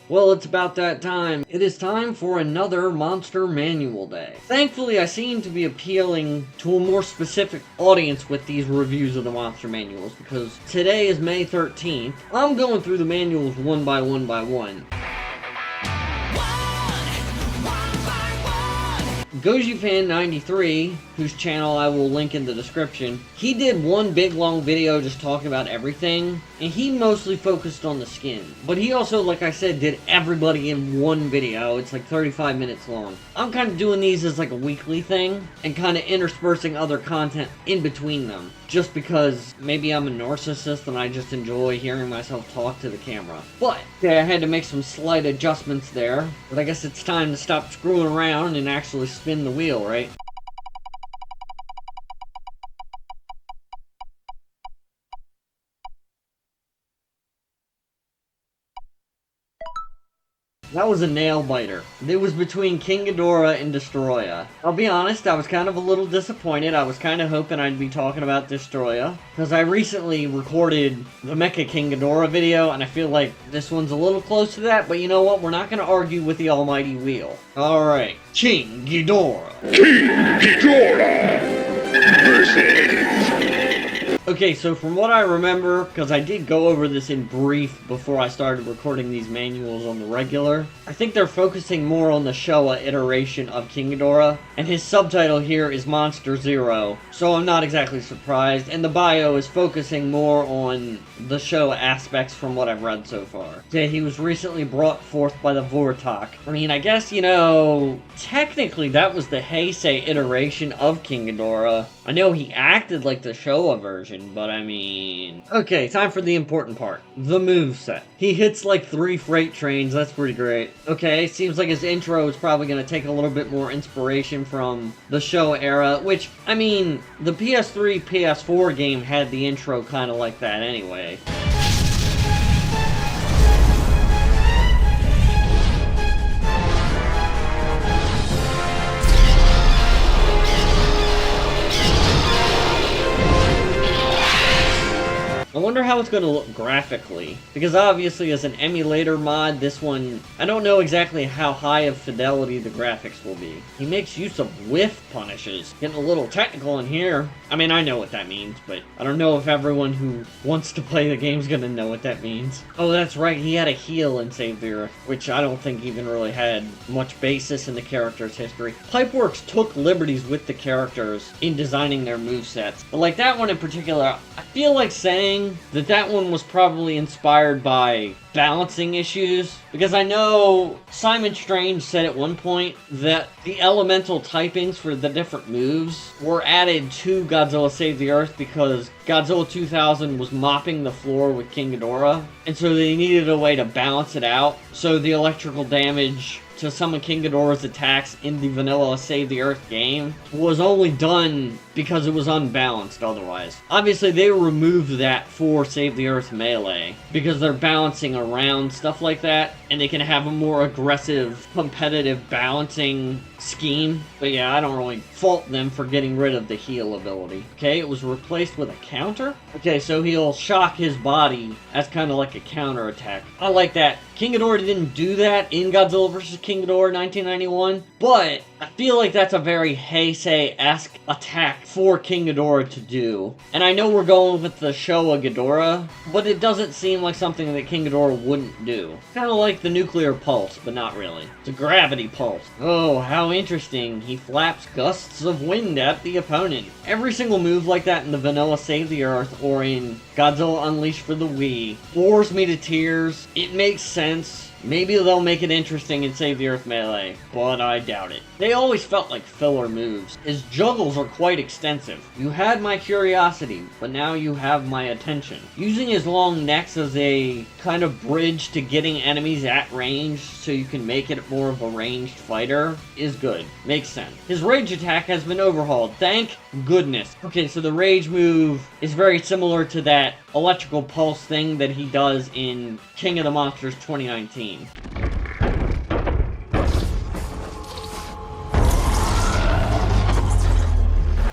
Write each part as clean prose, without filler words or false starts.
Well, it's about that time. It is time for another Monster Manual Day. Thankfully, I seem to be appealing to a more specific audience with these reviews of the Monster Manuals, because today is May 13th. I'm going through the manuals one by one by one. GojiFan93, whose channel I will link in the description, he did one big long video just talking about everything, and he mostly focused on the skin. But he also, like I said, did everybody in one video. It's like 35 minutes long. I'm kind of doing these as like a weekly thing, and kind of interspersing other content in between them. Just because maybe I'm a narcissist and I just enjoy hearing myself talk to the camera. But, yeah, I had to make some slight adjustments there. But I guess it's time to stop screwing around and actually spin the wheel, right? That was a nail biter. It was between King Ghidorah and Destoroyah. I'll be honest, I was kind of a little disappointed. I was kind of hoping I'd be talking about Destoroyah, because I recently recorded the Mecha King Ghidorah video, and I feel like this one's a little close to that, but you know what? We're not going to argue with the almighty wheel. Alright, King Ghidorah. King Ghidorah versus... Okay, so from what I remember, because I did go over this in brief before I started recording these manuals on the regular, I think they're focusing more on the Showa iteration of King Ghidorah, and his subtitle here is Monster Zero, so I'm not exactly surprised, and the bio is focusing more on the Showa aspects from what I've read so far. Yeah, he was recently brought forth by the Vortak. I mean, I guess, you know, technically that was the Heisei iteration of King Ghidorah. I know he acted like the Showa version, but I mean... Okay, time for the important part. The moveset. He hits like 3 freight trains, that's pretty great. Okay, seems like his intro is probably going to take a little bit more inspiration from the Showa era, which, I mean, the PS3, PS4 game had the intro kind of like that anyway. I wonder how it's going to look graphically, because obviously as an emulator mod, this one, I don't know exactly how high of fidelity the graphics will be. He makes use of whiff punishes. Getting a little technical in here. I mean, I know what that means, but I don't know if everyone who wants to play the game's going to know what that means. Oh, that's right, he had a heal in Save the Earth, which I don't think even really had much basis in the character's history. Pipeworks took liberties with the characters in designing their movesets, but like that one in particular, I feel like saying that one was probably inspired by balancing issues, because I know Simon Strange said at one point that the elemental typings for the different moves were added to Godzilla Save the Earth because Godzilla 2000 was mopping the floor with King Ghidorah, and so they needed a way to balance it out, so the electrical damage to some of King Ghidorah's attacks in the vanilla Save the Earth game was only done because it was unbalanced otherwise. Obviously, they removed that for Save the Earth Melee because they're balancing around stuff like that, and they can have a more aggressive, competitive balancing scheme. But yeah, I don't really fault them for getting rid of the heal ability. Okay, it was replaced with a counter? Okay, so he'll shock his body as kind of like a counter attack. I like that. King Ghidorah didn't do that in Godzilla vs. King Ghidorah 1991, but I feel like that's a very Heisei-esque attack for King Ghidorah to do. And I know we're going with the Showa Ghidorah, but it doesn't seem like something that King Ghidorah wouldn't do. Kind of like the nuclear pulse, but not really. It's a gravity pulse. Oh, how interesting. He flaps gusts of wind at the opponent. Every single move like that in the vanilla Save the Earth or in Godzilla Unleashed for the Wii bores me to tears. It makes sense. Maybe they'll make it interesting in Save the Earth Melee, but I doubt it. They always felt like filler moves. His juggles are quite extensive. You had my curiosity, but now you have my attention. Using his long necks as a kind of bridge to getting enemies at range so you can make it more of a ranged fighter is good. Makes sense. His rage attack has been overhauled. Thank goodness. Okay, so the rage move is very similar to that electrical pulse thing that he does in King of the Monsters 2019.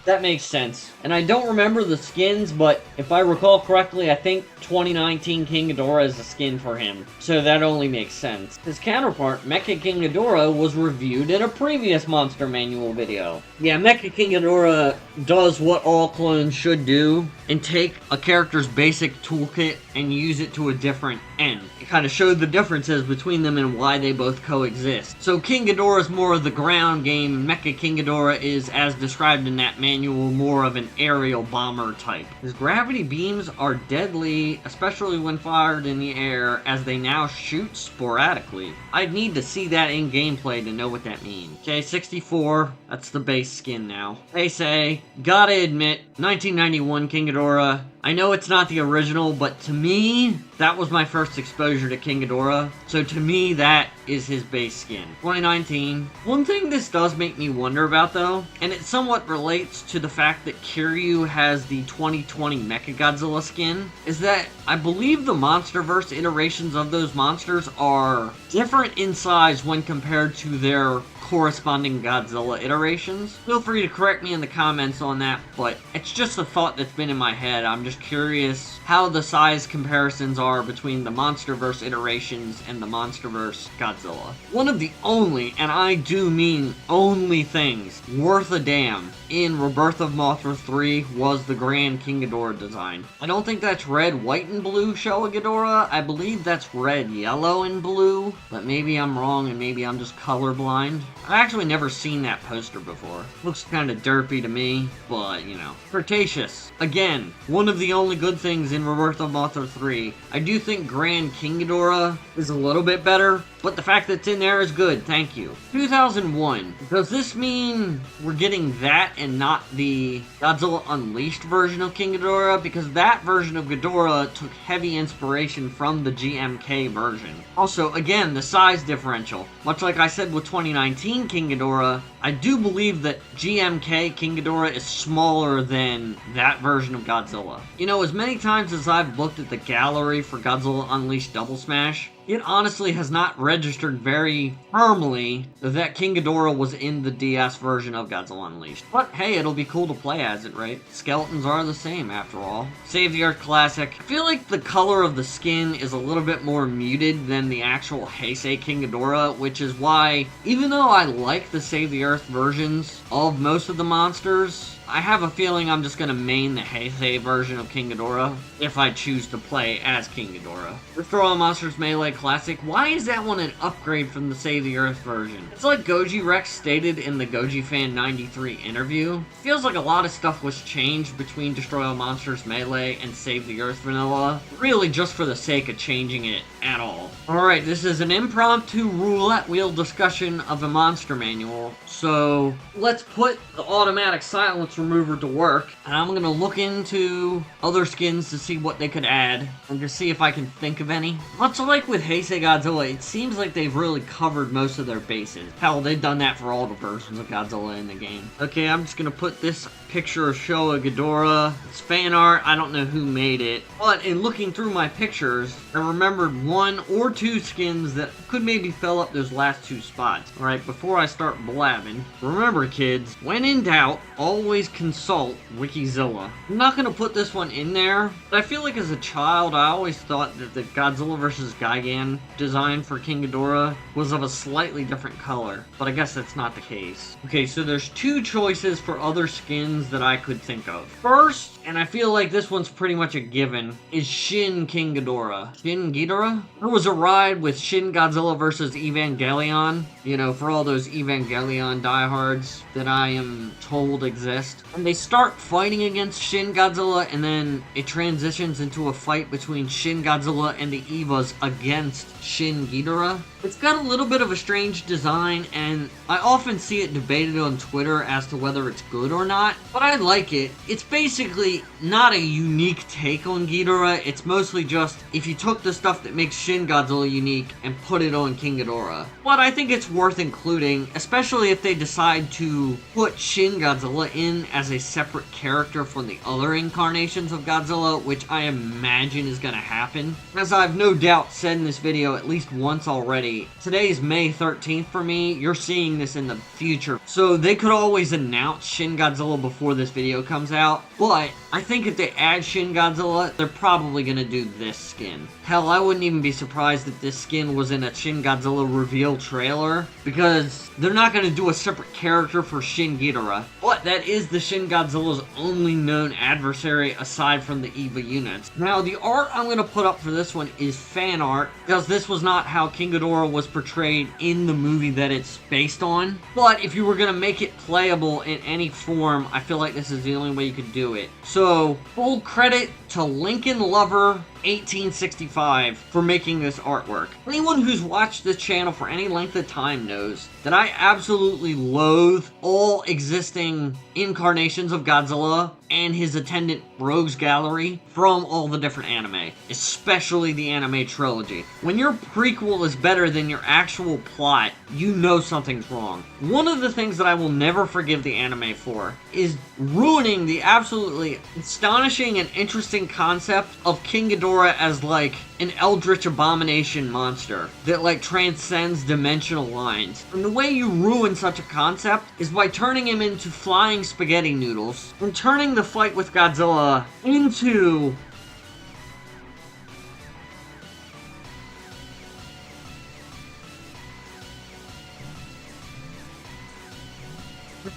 That makes sense. And I don't remember the skins, but if I recall correctly, I think 2019 King Ghidorah is a skin for him. So that only makes sense. His counterpart, Mecha King Ghidorah, was reviewed in a previous Monster Manual video. Yeah, Mecha King Ghidorah does what all clones should do and take a character's basic toolkit and use it to a different end. It kind of showed the differences between them and why they both coexist. So King Ghidorah is more of the ground game, Mecha King Ghidorah is, as described in that manual, more of an aerial bomber type. His gravity beams are deadly, especially when fired in the air, as they now shoot sporadically. I'd need to see that in gameplay to know what that means. Okay, 64, that's the base skin now. They say, gotta admit, 1991 King Ghidorah, I know it's not the original, but to me, that was my first exposure to King Ghidorah, so to me, that is his base skin. 2019. One thing this does make me wonder about, though, and it somewhat relates to the fact that Kiryu has the 2020 Mechagodzilla skin, is that I believe the MonsterVerse iterations of those monsters are different in size when compared to their corresponding Godzilla iterations. Feel free to correct me in the comments on that, but it's just a thought that's been in my head. I'm just curious how the size comparisons are between the MonsterVerse iterations and the MonsterVerse Godzilla. One of the only, and I do mean only, things worth a damn in Rebirth of Mothra 3 was the Grand King Ghidorah design. I don't think that's red, white, and blue Showa Ghidorah. I believe that's red, yellow, and blue, but maybe I'm wrong and maybe I'm just colorblind. I've actually never seen that poster before. Looks kind of derpy to me, but, you know. Cretaceous. Again, one of the only good things in Rebirth of Mothra 3. I do think Grand King Ghidorah is a little bit better, but the fact that it's in there is good, thank you. 2001. Does this mean we're getting that and not the Godzilla Unleashed version of King Ghidorah? Because that version of Ghidorah took heavy inspiration from the GMK version. Also, again, the size differential. Much like I said with 2019 King Ghidorah, I do believe that GMK King Ghidorah is smaller than that version of Godzilla. You know, as many times as I've looked at the gallery for Godzilla Unleashed Double Smash, it honestly has not registered very firmly that King Ghidorah was in the DS version of Godzilla Unleashed. But hey, it'll be cool to play as it, right? Skeletons are the same, after all. Save the Earth Classic. I feel like the color of the skin is a little bit more muted than the actual Heisei King Ghidorah, which is why, even though I like the Save the Earth versions of most of the monsters, I have a feeling I'm just going to main the Heisei version of King Ghidorah if I choose to play as King Ghidorah. Destroy All Monsters Melee Classic. Why is that one an upgrade from the Save the Earth version? It's like Goji Rex stated in the Goji Fan 93 interview. Feels like a lot of stuff was changed between Destroy All Monsters Melee and Save the Earth Vanilla, really just for the sake of changing it at all. Alright, this is an impromptu roulette wheel discussion of a monster manual, so let's put the automatic silence remover to work, and I'm gonna look into other skins to see what they could add and to see if I can think of any. Much like with Heisei Godzilla, it seems like they've really covered most of their bases. Hell, they've done that for all the versions of Godzilla in the game. Okay, I'm just gonna put this picture of Showa Ghidorah. It's fan art, I don't know who made it, but in looking through my pictures, I remembered one or two skins that could maybe fill up those last two spots. Alright, before I start blabbing, remember kids, when in doubt, always consult Wikizilla. I'm not gonna put this one in there, but I feel like as a child, I always thought that the Godzilla vs. Gigan design for King Ghidorah was of a slightly different color, but I guess that's not the case. Okay, so there's two choices for other skins that I could think of. First, and I feel like this one's pretty much a given, is Shin King Ghidorah. Shin Ghidorah? There was a ride with Shin Godzilla vs. Evangelion, you know, for all those Evangelion diehards that I am told exist. And they start fighting against Shin Godzilla, and then it transitions into a fight between Shin Godzilla and the Evas against Shin Ghidorah. It's got a little bit of a strange design, and I often see it debated on Twitter as to whether it's good or not, but I like it. It's basically really not a unique take on Ghidorah. It's mostly just if you took the stuff that makes Shin Godzilla unique and put it on King Ghidorah. But I think it's worth including, especially if they decide to put Shin Godzilla in as a separate character from the other incarnations of Godzilla, which I imagine is going to happen. As I've no doubt said in this video at least once already, today's May 13th for me. You're seeing this in the future. So they could always announce Shin Godzilla before this video comes out, but I think if they add Shin Godzilla, they're probably going to do this skin. Hell, I wouldn't even be surprised if this skin was in a Shin Godzilla reveal trailer, because they're not going to do a separate character for Shin Ghidorah. But that is the Shin Godzilla's only known adversary aside from the EVA units. Now, the art I'm going to put up for this one is fan art, because this was not how King Ghidorah was portrayed in the movie that it's based on. But if you were going to make it playable in any form, I feel like this is the only way you could do it. So, full credit to Lincoln Lover 1865 for making this artwork. Anyone who's watched this channel for any length of time knows that I absolutely loathe all existing incarnations of Godzilla and his attendant rogues gallery from all the different anime, especially the anime trilogy. When your prequel is better than your actual plot, you know something's wrong. One of the things that I will never forgive the anime for is ruining the absolutely astonishing and interesting concept of King Ghidorah as like an eldritch abomination monster that like transcends dimensional lines. And the way you ruin such a concept is by turning him into flying spaghetti noodles and turning the fight with Godzilla into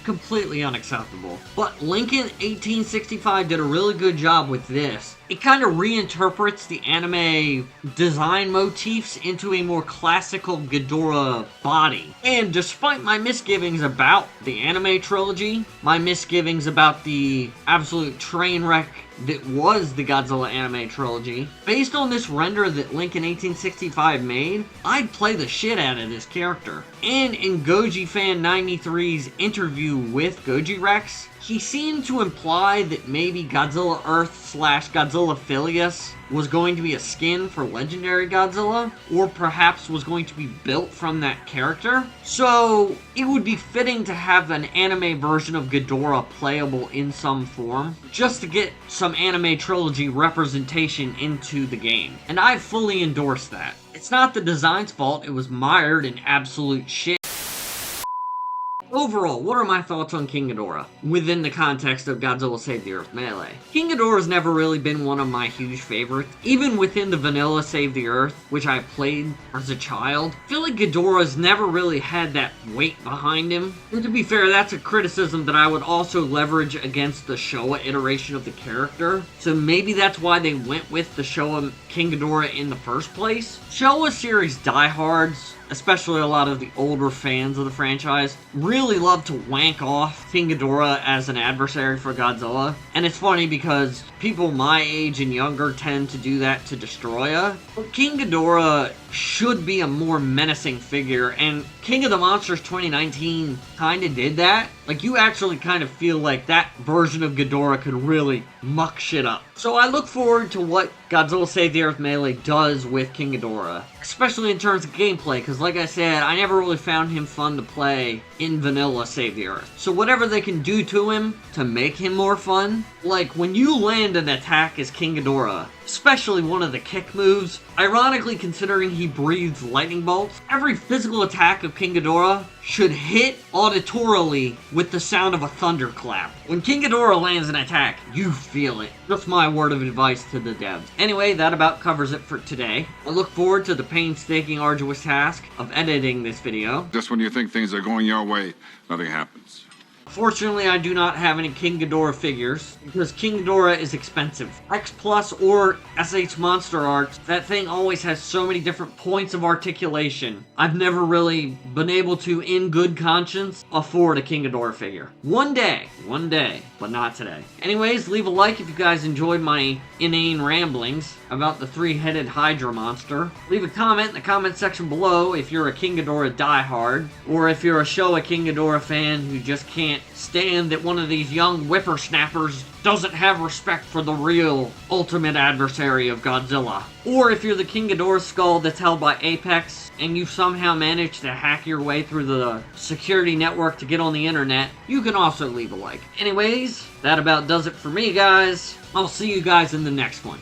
completely unacceptable. But Lincoln 1865 did a really good job with this. It kind of reinterprets the anime design motifs into a more classical Ghidorah body. And despite my misgivings about the anime trilogy, my misgivings about the absolute train wreck that was the Godzilla anime trilogy, based on this render that Lincoln 1865 made, I'd play the shit out of this character. And in Goji Fan 93's interview with Goji Rex, he seemed to imply that maybe Godzilla Earth / Godzilla Filius was going to be a skin for Legendary Godzilla, or perhaps was going to be built from that character. So it would be fitting to have an anime version of Ghidorah playable in some form, just to get some anime trilogy representation into the game. And I fully endorse that. It's not the design's fault, it was mired in absolute shit. Overall, what are my thoughts on King Ghidorah within the context of Godzilla Save the Earth Melee? King Ghidorah has never really been one of my huge favorites. Even within the vanilla Save the Earth, which I played as a child, I feel like Ghidorah's never really had that weight behind him. And to be fair, that's a criticism that I would also leverage against the Showa iteration of the character. So maybe that's why they went with the Showa King Ghidorah in the first place. Showa series diehards, especially a lot of the older fans of the franchise, really love to wank off King Ghidorah as an adversary for Godzilla. And it's funny because people my age and younger tend to do that to Destoroyah. But King Ghidorah should be a more menacing figure, and King of the Monsters 2019 kind of did that. Like, you actually kind of feel like that version of Ghidorah could really muck shit up. So I look forward to what Godzilla Save the Earth Melee does with King Ghidorah, especially in terms of gameplay, because like I said, I never really found him fun to play in vanilla Save the Earth. So whatever they can do to him to make him more fun, like when you land an attack as King Ghidorah, especially one of the kick moves, ironically considering he breathes lightning bolts, every physical attack of King Ghidorah should hit auditorily with the sound of a thunderclap. When King Ghidorah lands an attack, you feel it. That's my word of advice to the devs. Anyway, that about covers it for today. I look forward to the painstaking, arduous task of editing this video. Just when you think things are going your way, nothing happens. Fortunately, I do not have any King Ghidorah figures, because King Ghidorah is expensive. X Plus or SH Monster Arts, that thing always has so many different points of articulation. I've never really been able to, in good conscience, afford a King Ghidorah figure. One day, but not today. Anyways, leave a like if you guys enjoyed my inane ramblings about the three-headed Hydra monster. Leave a comment in the comment section below if you're a King Ghidorah diehard, or if you're a Showa King Ghidorah fan who just can't can't stand that one of these young whippersnappers doesn't have respect for the real ultimate adversary of Godzilla. Or if you're the King Ghidorah skull that's held by Apex, and you somehow manage to hack your way through the security network to get on the internet, you can also leave a like. Anyways, that about does it for me, guys. I'll see you guys in the next one.